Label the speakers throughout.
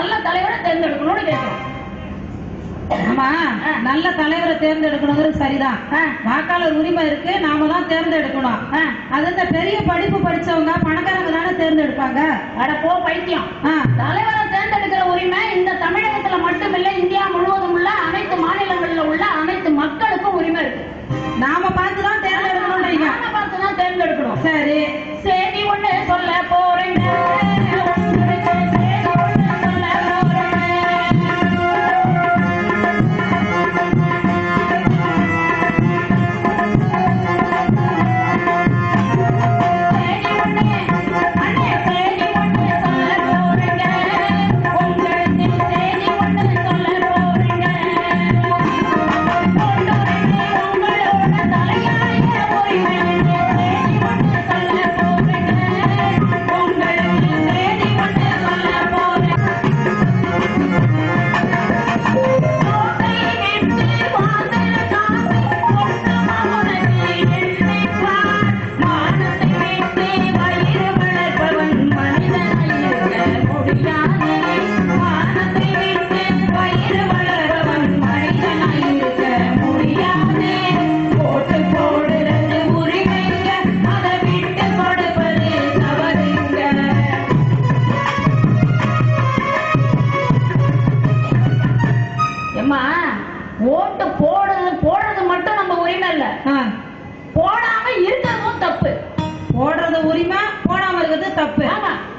Speaker 1: நல்ல தலைவரை தேர்ந்தெடுக்கணும்னு கேட்கிறோம்.
Speaker 2: ஆமா, நல்ல தலைவரை தேர்ந்தெடுக்கணுங்கிறது சரிதான். வாக்காளர் உரிமை இருக்கு, நாம தான் தேர்ந்தெடுக்கணும். அது இந்த பெரிய படிப்பு படிச்சவங்க பணக்காரங்க தானே தேர்ந்தெடுப்பாங்க.
Speaker 1: அட போ பைத்தியம். தலைவரை தேர்ந்தெடுக்கிற உரிமை இந்த தமிழகத்துல மட்டுமில்ல, இந்தியா முழுவதும் உள்ள அனைத்து மாநிலங்களில் உள்ள அனைத்து மக்களுக்கும் உரிமை இருக்கு.
Speaker 2: நாம பார்த்துதான் தேர்ந்தெடுக்கணும்.
Speaker 1: நாம பார்த்துதான் தேர்ந்தெடுக்கணும்.
Speaker 2: சரி,
Speaker 1: செய்தி ஒண்ணு சொல்ல போறேங்க. ஓட்டு போடுறது மட்டும் நம்ம உரிமை இல்ல, போடாம இருக்கிறதும் தப்பு.
Speaker 2: போடுறது உரிமை, போடாம இருக்கிறது தப்பு.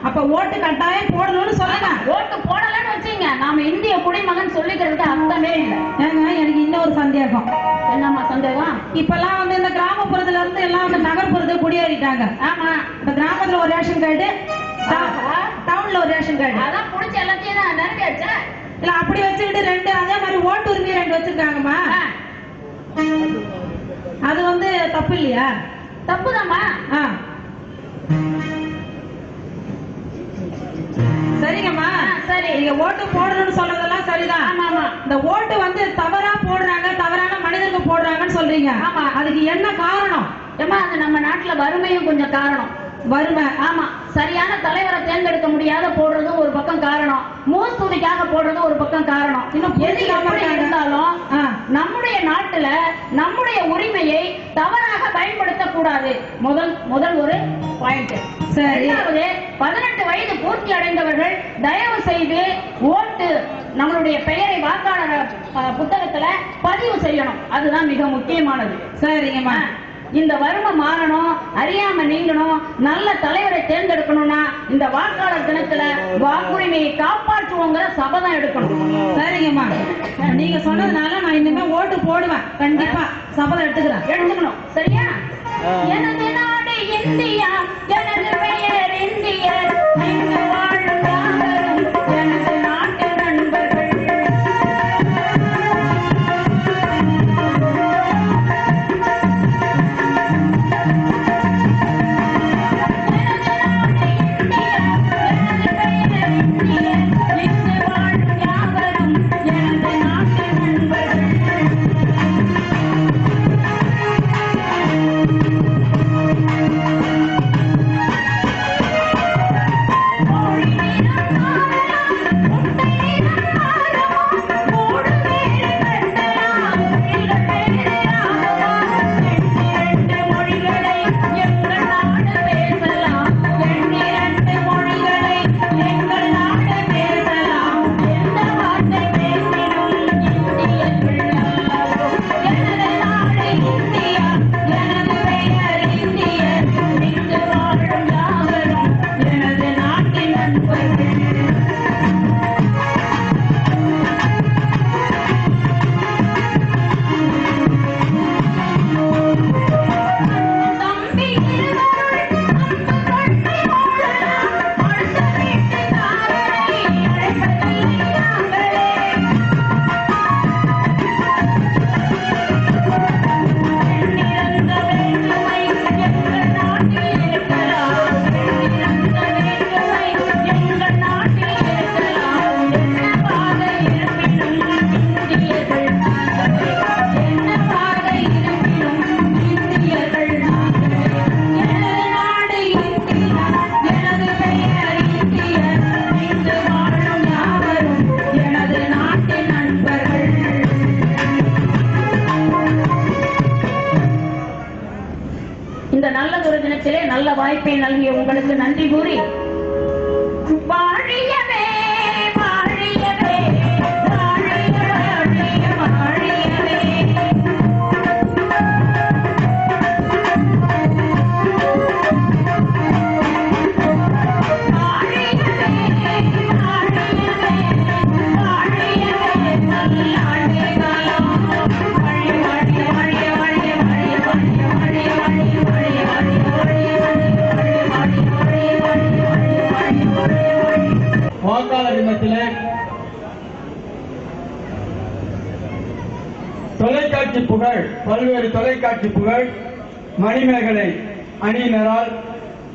Speaker 2: அப்ப ஓட்டு கட்டாயம் போடணும்னு சொல்லுங்க.
Speaker 1: ஓட்டு போடலன்னு வச்சுங்க, நாம இந்திய குடிமகன் சொல்லிக்கிறதுக்கு அர்த்தமே இல்லை.
Speaker 2: ஏங்க, எனக்கு இன்னொரு சந்தேகம்.
Speaker 1: என்னம்மா சந்தேகம்?
Speaker 2: இப்பெல்லாம் வந்து இந்த கிராமப்புறத்துல இருந்து எல்லாம் வந்து நகர்ப்புறத்துக்கு குடியேறிட்டாங்க.
Speaker 1: ஆமா,
Speaker 2: இந்த கிராமத்துல ஒரு ரேஷன் கார்டு, டவுன்ல ஒரு ரேஷன் கார்டு,
Speaker 1: அதான் புடிச்ச எல்லாத்தையும் தான் நிரம்பியாச்சா?
Speaker 2: இல்ல அப்படி வச்சுக்கிட்டு ரெண்டு, அதே மாதிரி ஓட்டு உரிமை ரெண்டு வச்சிருக்காங்கம்மா. அது வந்து தப்பு இல்லையா?
Speaker 1: தப்புதாம்மா.
Speaker 2: சரிங்கம்மா, சரி. நீங்க ஓட்டு போடணும்னு சொல்றதெல்லாம் சரிதான்.
Speaker 1: ஆமா,
Speaker 2: இந்த ஓட்டு வந்து தவறா போடுறாங்க, தவறான மனிதர்கள் போடுறாங்கன்னு சொல்றீங்க. ஆமா, அதுக்கு என்ன காரணம்?
Speaker 1: ஏமா, அது நம்ம நாட்டுல வறுமையும் கொஞ்சம் காரணம்.
Speaker 2: வறுமை.
Speaker 1: ஆமா, சரியான தலைவரை தேர்ந்தெடுக்க முடியாத போடுறதும் ஒரு பக்கம் காரணம், மூஸ்துதிக்காக போடுறது ஒரு பக்கம் காரணம். இன்னும் எது எப்படி இருந்தாலும் நம்முடைய நாட்டுல நம்முடைய உரிமையை தவறாக பயன்படுத்த கூடாது. முதல் ஒரு பாயிண்ட். இரண்டாவது, 18 வயது பூர்த்தி அடைந்தவர்கள் தயவு செய்து ஓட்டு நம்மளுடைய பெயரை வாக்காளர் புத்தகத்துல பதிவு செய்யணும். அதுதான் மிக முக்கியமானது.
Speaker 2: சரிங்கம்மா,
Speaker 1: இந்த வறுமை மாறணும், அறியாம நீங்கணும், நல்ல தலைவரை தேர்ந்தெடுக்கணும்னா இந்த வாக்காளர் தினத்துல வாக்குரிமையை காப்பாற்றுவோங்கிற சபதம் எடுக்கணும்.
Speaker 2: சரிங்கம்மா, நீங்க சொன்னதுனால நான் இனிமே ஓட்டு போடுவேன். கண்டிப்பா சபதம் எடுத்துக்கணும்.
Speaker 1: சரியா? எனது நாடு இந்தியா, எனது பெயர் இந்தியர், இங்கு வாழும் யாவரும் எனது நாட்டு நண்பர்கள். நல்ல வாய்ப்பை நல்கிய உங்களுக்கு நன்றி கூறி வாழியவே வாழியவே வாழிய வாழிய வாழியவே.
Speaker 3: வாக்காளர் தினத்திலே தொலைக்காட்சி புகழ், பல்வேறு தொலைக்காட்சி புகழ் மணிமேகலை அணியினரால்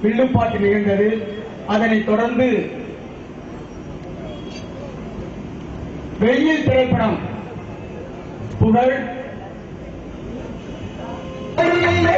Speaker 3: வில்லுப்பாட்டு நிகழ்ந்தது. அதனைத் தொடர்ந்து வெயில் திரைப்படம் புகழ்
Speaker 4: தலைமுறை